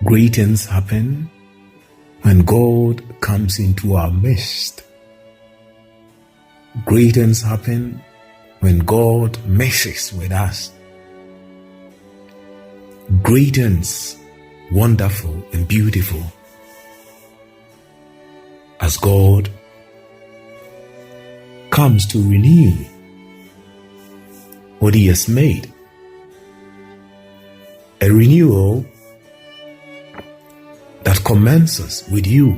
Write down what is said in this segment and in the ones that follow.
Great things happen when God comes into our midst. Great things happen when God meshes with us. Great things, wonderful and beautiful, as God comes to renew what He has made. A renewal that commences with you,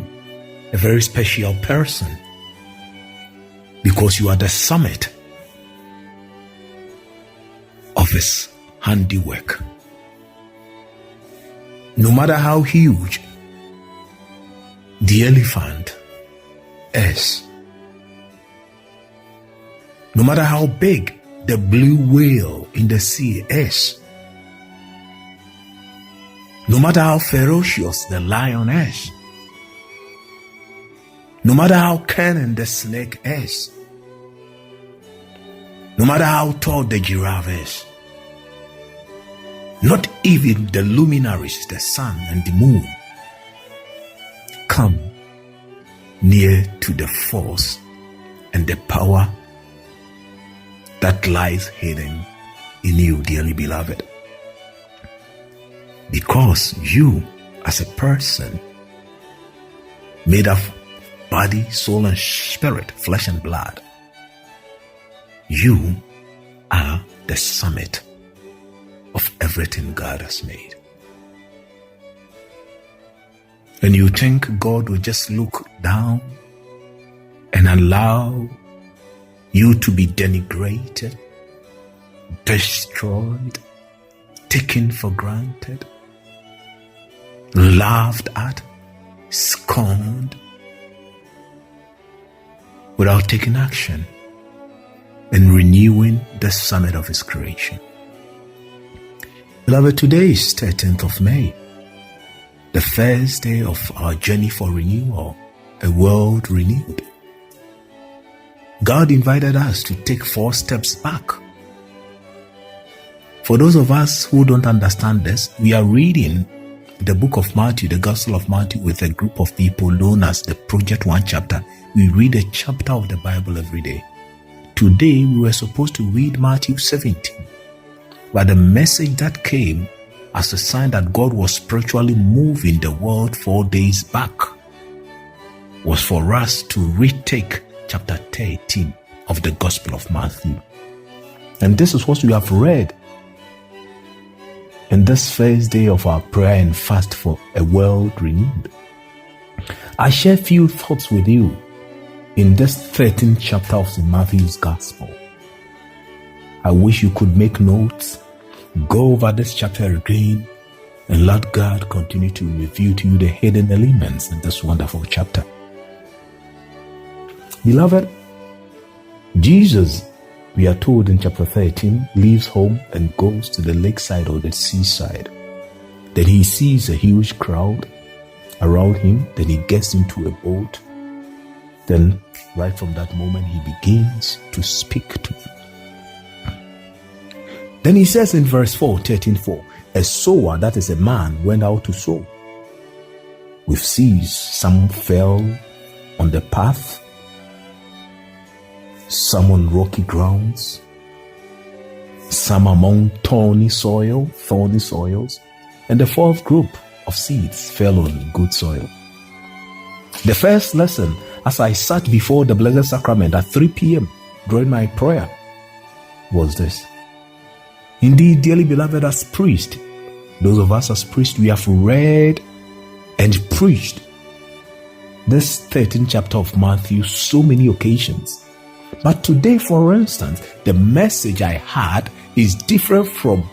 a very special person, because you are the summit of His handiwork. No matter how huge the elephant is, no matter how big the blue whale in the sea is, no matter how ferocious the lion is, no matter how cunning the snake is, no matter how tall the giraffe is, not even the luminaries, the sun and the moon, come near to the force and the power that lies hidden in you, dearly beloved. Because you, as a person, made of body, soul and spirit, flesh and blood, you are the summit of everything God has made. And you think God will just look down and allow you to be denigrated, destroyed, taken for granted, laughed at, scorned, without taking action and renewing the summit of His creation? Beloved, today is 13th of May, the first day of our journey for renewal, a world renewed. God invited us to take 4 steps back. For those of us who don't understand this, we are reading the book of Matthew, the Gospel of Matthew, with a group of people known as the Project 1 chapter. We read a chapter of the Bible every day. Today, we were supposed to read Matthew 17. But the message that came as a sign that God was spiritually moving the world 4 days back was for us to retake chapter 13 of the Gospel of Matthew. And this is what we have read in this first day of our prayer and fast for a world renewed. I share few thoughts with you in this 13th chapter of St. Matthew's Gospel. I wish you could make notes, go over this chapter again, and let God continue to reveal to you the hidden elements in this wonderful chapter. Beloved, Jesus, we are told in chapter 13, leaves home and goes to the lakeside or the seaside. Then he sees a huge crowd around him. Then he gets into a boat. Then right from that moment, he begins to speak to them. Then he says in verse 4, 13:4, a sower, that is a man, went out to sow. With seeds, some fell on the path, some on rocky grounds, some among thorny soils, and the fourth group of seeds fell on good soil. The first lesson, as I sat before the Blessed Sacrament at 3 p.m. during my prayer, was this. Indeed, dearly beloved, as priests, those of us as priests, we have read and preached this 13th chapter of Matthew so many occasions. But today, for instance, the message I had is different from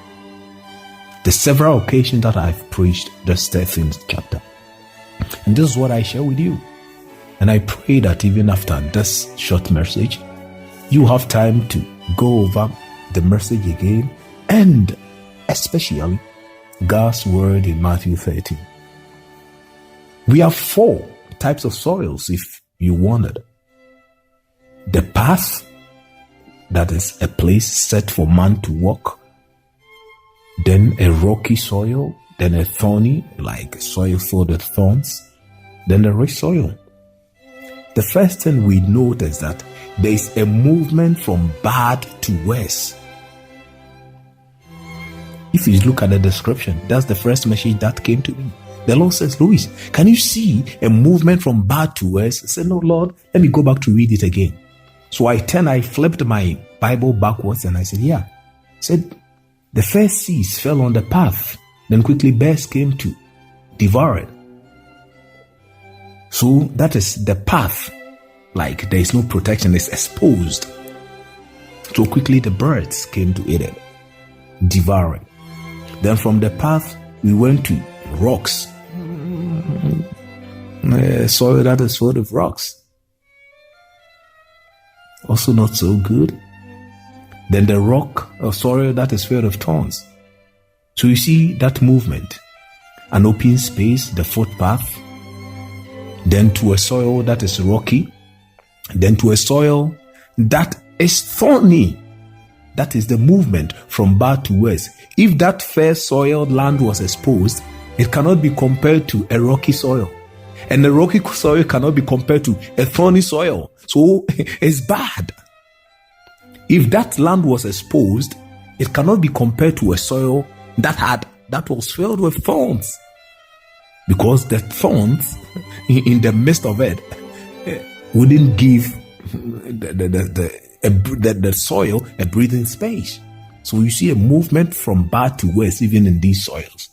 the several occasions that I've preached this 13th chapter. And this is what I share with you. And I pray that even after this short message, you have time to go over the message again, and especially God's word in Matthew 13. We have 4 types of soils if you wanted. The path, that is a place set for man to walk. Then a rocky soil, then a thorny, like soil filled with thorns, then the rich soil. The first thing we note is that there is a movement from bad to worse. If you look at the description, that's the first message that came to me. The Lord says, Louis, can you see a movement from bad to worse? I said, no, Lord, let me go back to read it again. So I flipped my Bible backwards and I said, yeah. I said, the first seeds fell on the path, then quickly bears came to devour it. So that is the path, like there is no protection, it's exposed. So quickly the birds came to eat it, devour it. Then from the path, we went to rocks. Soil that is full of rocks. Also not so good. Then the rock or soil that is filled of thorns. So you see that movement. An open space, the footpath. Then to a soil that is rocky. Then to a soil that is thorny. That is the movement from bad to worse. If that fair soiled land was exposed, it cannot be compared to a rocky soil. And the rocky soil cannot be compared to a thorny soil. So it's bad. If that land was exposed, it cannot be compared to a soil that was filled with thorns. Because the thorns in the midst of it wouldn't give the soil a breathing space. So you see a movement from bad to worse even in these soils.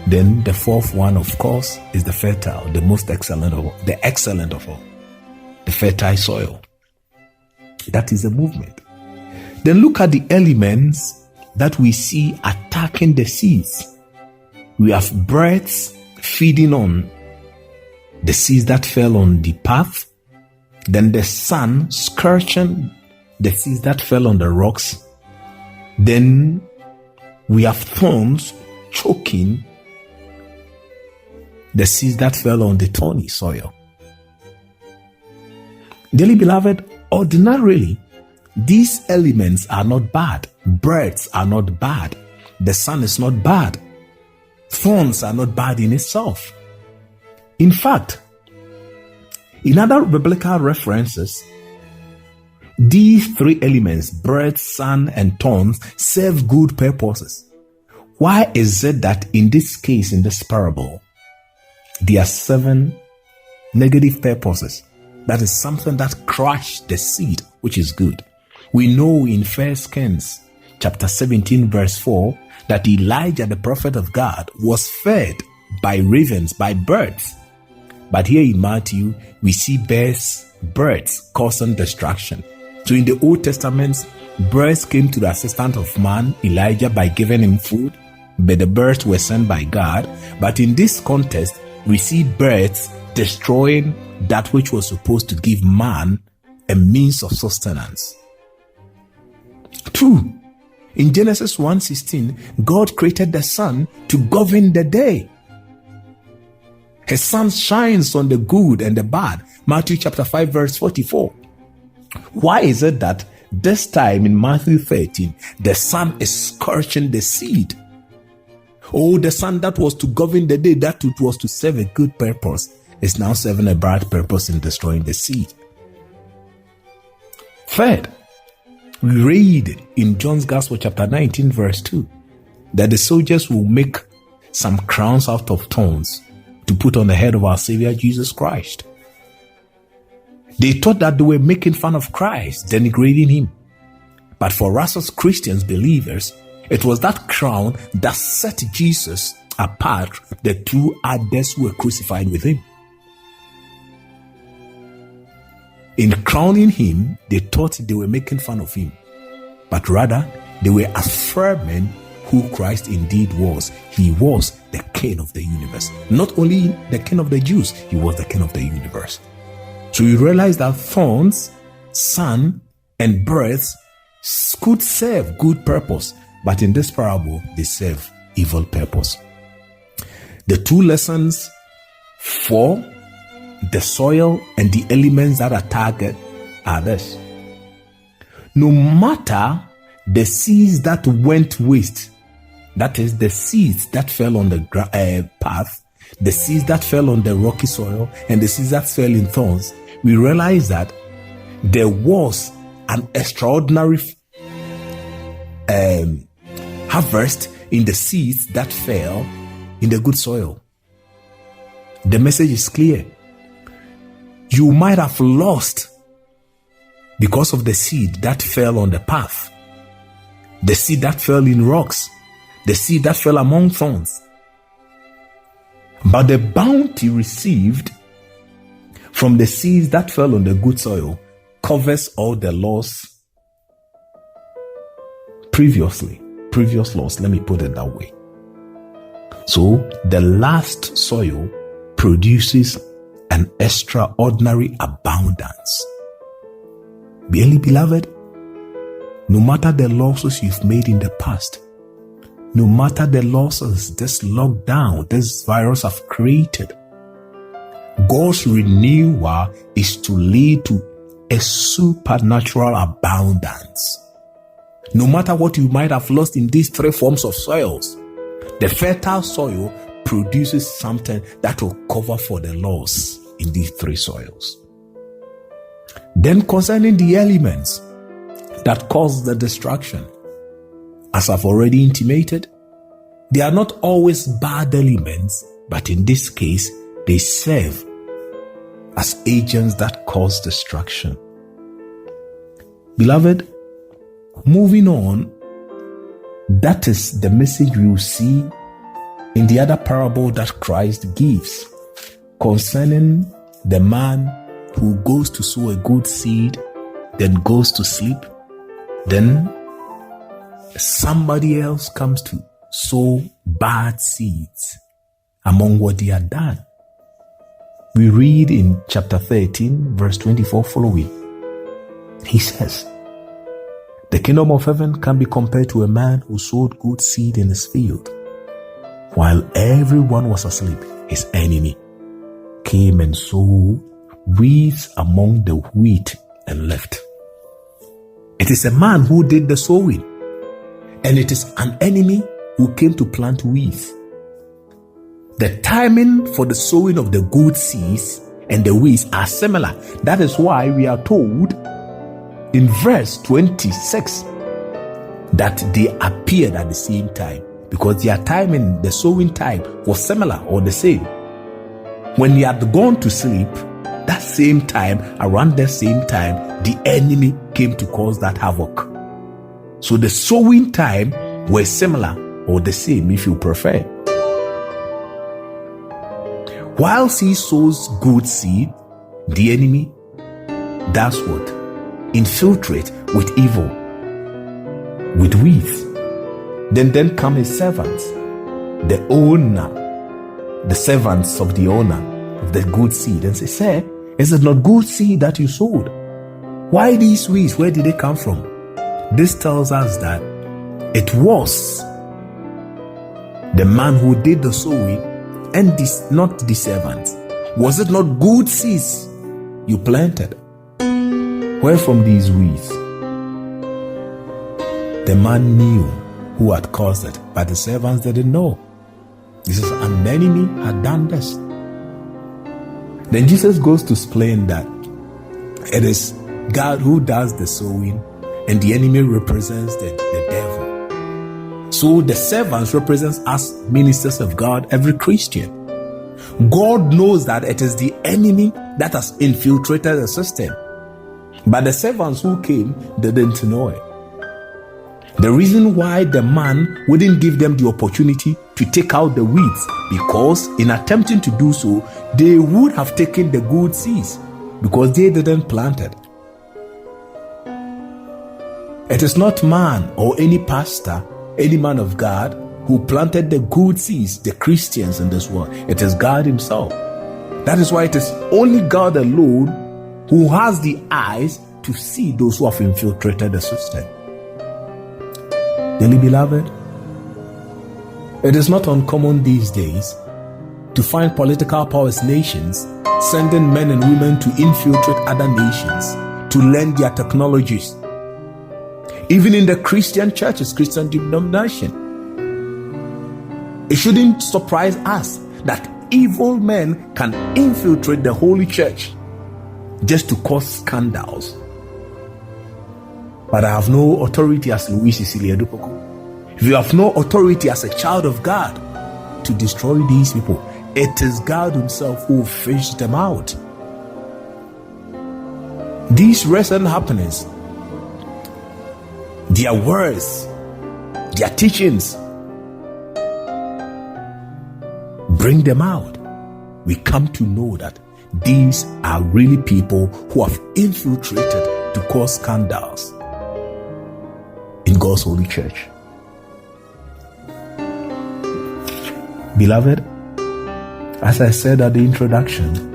Then the fourth one, of course, is the fertile, the most excellent of all, the excellent of all, the fertile soil. That is the movement. Then look at the elements that we see attacking the seeds. We have birds feeding on the seeds that fell on the path. Then the sun scorching the seeds that fell on the rocks. Then we have thorns choking the seeds that fell on the thorny soil. Dearly beloved, ordinarily, these elements are not bad. Birds are not bad. The sun is not bad. Thorns are not bad in itself. In fact, in other biblical references, these three elements, birds, sun, and thorns, serve good purposes. Why is it that in this case, in this parable, there are 7 negative purposes? That is something that crushed the seed, which is good. We know in 1 Kings chapter 17 verse 4 that Elijah, the prophet of God, was fed by ravens, by birds. But here in Matthew, we see birds causing destruction. So in the Old Testament, birds came to the assistance of man, Elijah, by giving him food, but the birds were sent by God. But in this context, we see birds destroying that which was supposed to give man a means of sustenance. 2. In Genesis 1:16, God created the sun to govern the day. His sun shines on the good and the bad. Matthew chapter 5 verse 44. Why is it that this time in Matthew 13, the sun is scorching the seed? Oh, the sun that was to govern the day, that it was to serve a good purpose, is now serving a bad purpose in destroying the seed. Third, we read in John's Gospel chapter 19 verse 2 that the soldiers will make some crowns out of thorns to put on the head of our Savior Jesus Christ. They thought that they were making fun of Christ, denigrating him. But for us as Christians, believers, it was that crown that set Jesus apart the 2 others who were crucified with him. In crowning him, they thought they were making fun of him, but rather they were affirming who Christ indeed was. He was the King of the universe. Not only the King of the Jews, he was the King of the universe. So you realize that thorns, sun, and birds could serve good purpose, but in this parable, they serve evil purpose. The 2 lessons for the soil and the elements that are targeted are this. No matter the seeds that went waste, that is the seeds that fell on the path, the seeds that fell on the rocky soil, and the seeds that fell in thorns, we realize that there was an extraordinary harvest in the seeds that fell in the good soil. The message is clear. You might have lost because of the seed that fell on the path, the seed that fell in rocks, the seed that fell among thorns. But the bounty received from the seeds that fell on the good soil covers all the loss previous loss. Let me put it that way. So the last soil produces an extraordinary abundance. Dearly beloved, no matter the losses you've made in the past, no matter the losses this lockdown, this virus have created, God's renewal is to lead to a supernatural abundance. No matter what you might have lost in these three forms of soils, the fertile soil produces something that will cover for the loss in these three soils. Then concerning the elements that cause the destruction, as I've already intimated, they are not always bad elements, but in this case, they serve as agents that cause destruction. Beloved, moving on, that is the message we will see in the other parable that Christ gives concerning the man who goes to sow a good seed, then goes to sleep, then somebody else comes to sow bad seeds among what they had done. We read in chapter 13, verse 24 following. He says, "The kingdom of heaven can be compared to a man who sowed good seed in his field. While everyone was asleep, his enemy came and sowed weeds among the wheat and left." It is a man who did the sowing, and it is an enemy who came to plant weeds. The timing for the sowing of the good seeds and the weeds are similar. That is why we are told in verse 26 that they appeared at the same time, because their timing, the sowing time, was similar or the same. When they had gone to sleep, that same time, around the same time, the enemy came to cause that havoc. So the sowing time were similar or the same, if you prefer. Whilst he sows good seed, the enemy does what? Infiltrate with evil, with weeds. Then come his servants, the owner, the servants of the owner of the good seed, and say, "Sir, is it not good seed that you sowed? Why these weeds? Where did they come from?" This tells us that it was the man who did the sowing and not the servants. Was it not good seeds you planted? Where from these weeds? The man knew who had caused it, but the servants didn't know. This is an enemy had done this. Then Jesus goes to explain that it is God who does the sowing, and the enemy represents the devil. So the servants represents us ministers of God, every Christian. God knows that it is the enemy that has infiltrated the system, but the servants who came didn't know it. The reason why the man wouldn't give them the opportunity to take out the weeds, because in attempting to do so, they would have taken the good seeds because they didn't plant it. It is not man or any pastor, any man of God who planted the good seeds, the Christians in this world. It is God himself. That is why it is only God alone who has the eyes to see those who have infiltrated the system. Dearly beloved, it is not uncommon these days to find political powers nations sending men and women to infiltrate other nations to learn their technologies. Even in the Christian churches, Christian denomination, It shouldn't surprise us that evil men can infiltrate the holy church just to cause scandals. But I have no authority as Cecilia Adu Poku. If you have no authority as a child of God to destroy these people, it is God himself who fished them out. These recent happenings, their words, their teachings, bring them out. We come to know that these are really people who have infiltrated to cause scandals in God's holy church. Beloved, as I said at the introduction,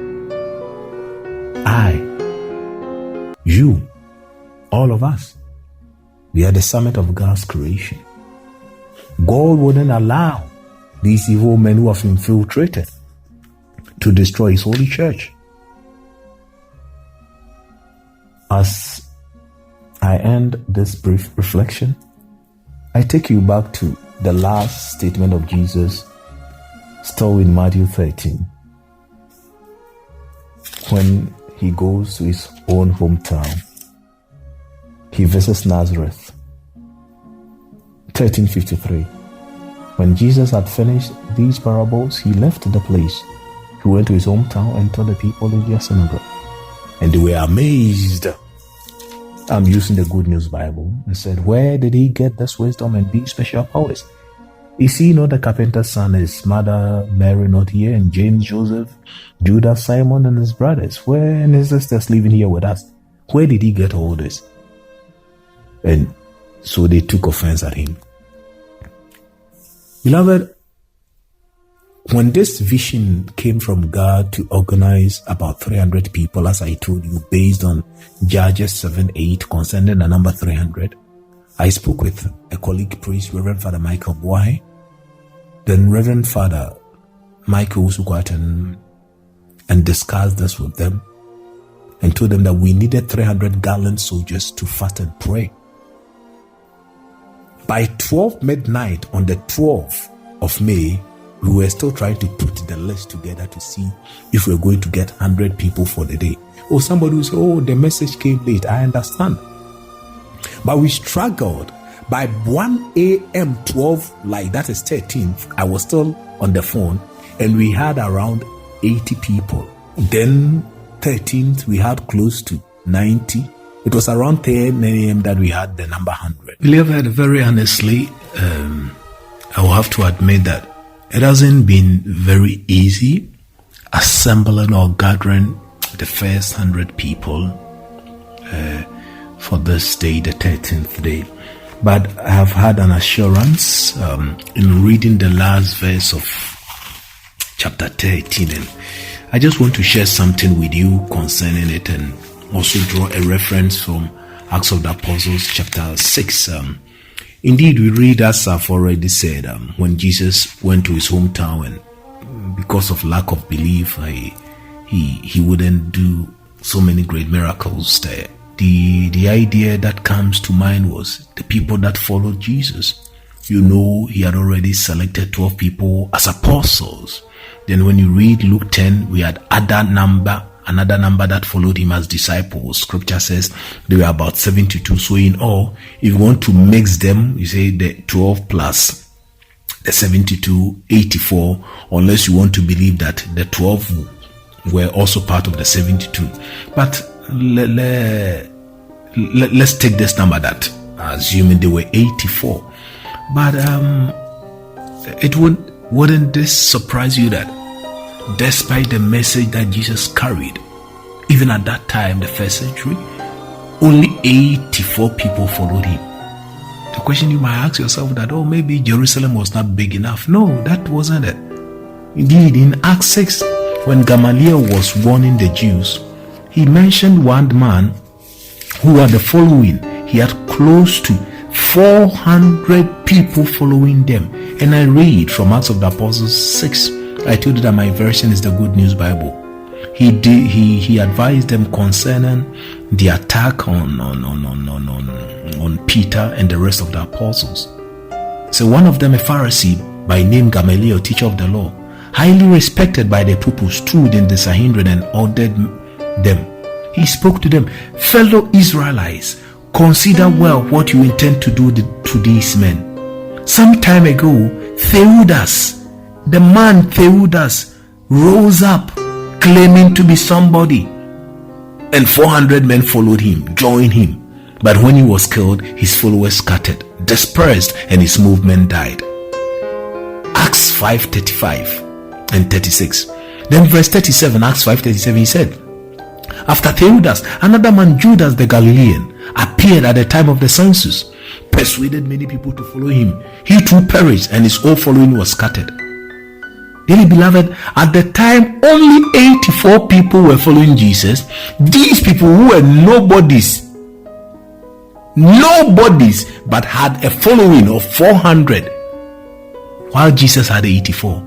you, all of us, we are the summit of God's creation. God wouldn't allow these evil men who have infiltrated to destroy his holy church. As I end this brief reflection, I take you back to the last statement of Jesus, still in Matthew 13, when he goes to his own hometown. He visits Nazareth. 13:53. When Jesus had finished these parables, he left the place. He went to his hometown and told the people in their synagogue. And they were amazed. I'm using the Good News Bible. And said, where did he get this wisdom and these special powers? Is he not the carpenter's son, his mother Mary not here, and James, Joseph, Judas, Simon, and his brothers? Where and his sisters living here with us? Where did he get all this? And so they took offense at him. Beloved, when this vision came from God to organize about 300 people, as I told you, based on Judges 7:8 concerning the number 300, I spoke with a colleague priest, Reverend Father Michael Boahe, then Reverend Father Michael Usukwatan, and discussed this with them and told them that we needed 300 gallant soldiers to fast and pray. By 12 midnight on the 12th of May, we were still trying to put the list together to see if we're going to get 100 people for the day. Oh, somebody will say, oh, the message came late. I understand. But we struggled. By 1 a.m. 12, like that is 13th, I was still on the phone and we had around 80 people. Then 13th, we had close to 90. It was around 10 a.m. that we had the number 100. Beloved, very honestly, I will have to admit that it hasn't been very easy assembling or gathering the first 100 people for this day, the 13th day. But I have had an assurance in reading the last verse of chapter 13. And I just want to share something with you concerning it and also draw a reference from Acts of the Apostles chapter 6. Indeed, we read, as I've already said, when Jesus went to his hometown and because of lack of belief, he wouldn't do so many great miracles there. The idea that comes to mind was the people that followed Jesus. You know, he had already selected 12 people as apostles. Then when you read Luke 10, we had another number that followed him as disciples. Scripture says they were about 72. So in all, if you want to mix them, you say the 12 plus the 72, 84, unless you want to believe that the 12 were also part of the 72. But let's take this number, that assuming they were 84. But wouldn't this surprise you that despite the message that Jesus carried, even at that time, the first century, only 84 people followed him? The question you might ask yourself that, oh, maybe Jerusalem was not big enough. No, that wasn't it. Indeed, in Acts 6, when Gamaliel was warning the Jews, he mentioned one man who had the following. He had close to 400 people following them. And I read from Acts of the Apostles 6. I told you that my version is the Good News Bible. He advised them concerning the attack on Peter and the rest of the apostles. So one of them, a Pharisee by name Gamaliel, teacher of the law, highly respected by the people, stood in the Sanhedrin and ordered them. He spoke to them, "Fellow Israelites, consider well what you intend to do to these men. Some time ago, the man Theudas, rose up claiming to be somebody, and 400 men followed him, joined him. But when he was killed, his followers scattered, dispersed, and his movement died." Acts 5:35 and 36. Then verse 37, Acts 5:37, he said, "After Theudas, another man, Judas the Galilean, appeared at the time of the census, persuaded many people to follow him. He too perished, and his whole following was scattered." Dearly beloved, at the time, only 84 people were following Jesus. These people who were nobodies, but had a following of 400, while Jesus had 84.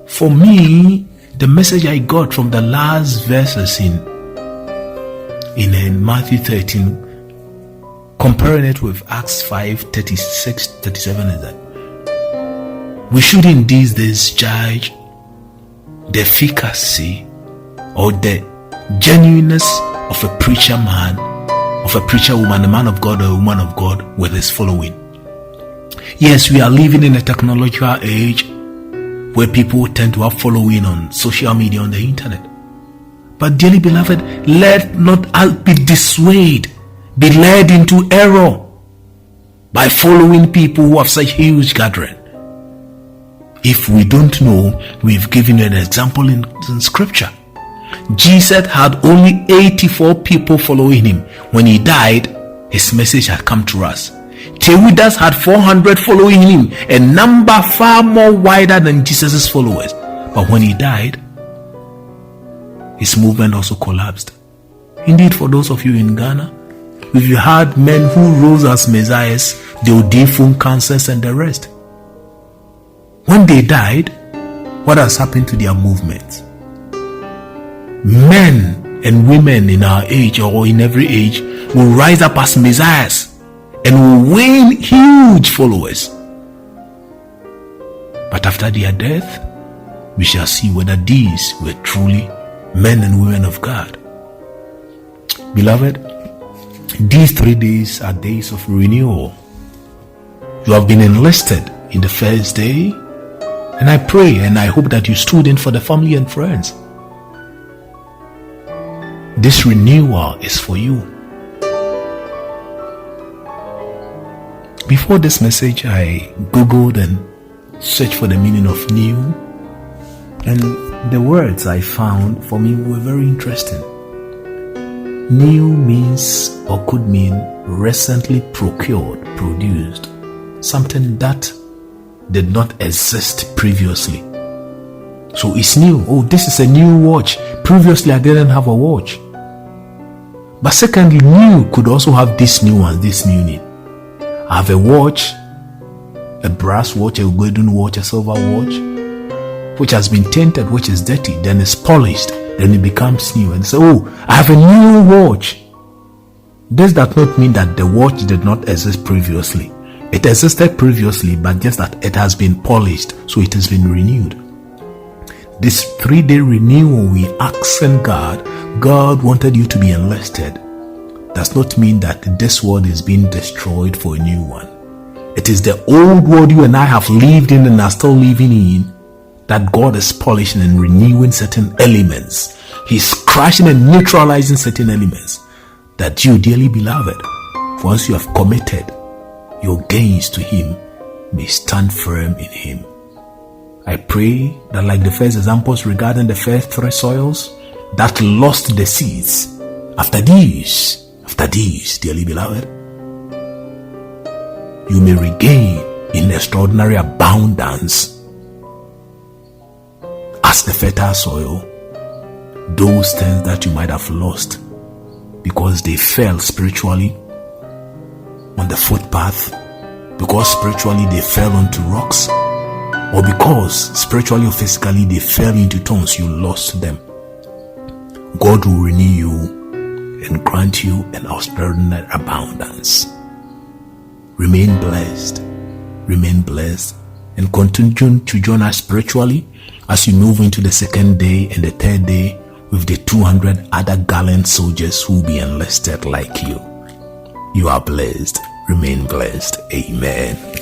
For me, the message I got from the last verses in Matthew 13, comparing it with Acts 5:36-37, is that we should in these days judge the efficacy or the genuineness of a preacher man, of a preacher woman, a man of God or a woman of God with his following. Yes, we are living in a technological age where people tend to have following on social media, on the internet. But dearly beloved, let not us be dissuaded, be led into error by following people who have such huge gathering. If we don't know, we've given you an example in scripture. Jesus had only 84 people following him. When he died, his message had come to us. Theudas had 400 following him, a number far more wider than Jesus' followers. But when he died, his movement also collapsed. Indeed, for those of you in Ghana, if you had men who rose as messiahs, the Odifun, Kansas, and the rest, when they died, what has happened to their movements? Men and women in our age or in every age will rise up as messiahs and will win huge followers. But after their death, we shall see whether these were truly men and women of God. Beloved, these 3 days are days of renewal. You have been enlisted in the first day, and I pray and I hope that you stood in for the family and friends. This renewal is for you. Before this message, I googled and searched for the meaning of new, and the words I found for me were very interesting. New means or could mean recently procured, produced, something that did not exist previously. So it's new. Oh, this is a new watch. Previously, I didn't have a watch. But secondly, new could also have this new one, this meaning. I have a watch, a brass watch, a golden watch, a silver watch, which has been tainted, which is dirty, then it's polished, then it becomes new. And so, oh, I have a new watch. This does not mean that the watch did not exist previously. It existed previously, but just that it has been polished, so it has been renewed. This 3-day renewal, we asking God wanted you to be enlisted. Does not mean that this world is being destroyed for a new one. It is the old world you and I have lived in and are still living in that God is polishing and renewing certain elements. He's crashing and neutralizing certain elements that you, dearly beloved, once you have committed your gains to Him, may stand firm in Him. I pray that, like the first examples regarding the first 3 soils that lost the seeds, after these, dearly beloved, you may regain in extraordinary abundance as the fertile soil those things that you might have lost because they fell spiritually on the footpath, because spiritually they fell onto rocks, or because spiritually or physically they fell into thorns, you lost them. God will renew you and grant you an extraordinary abundance. Remain blessed, and continue to join us spiritually as you move into the second day and the third day with the 200 other gallant soldiers who will be enlisted like you. You are blessed. Remain blessed. Amen.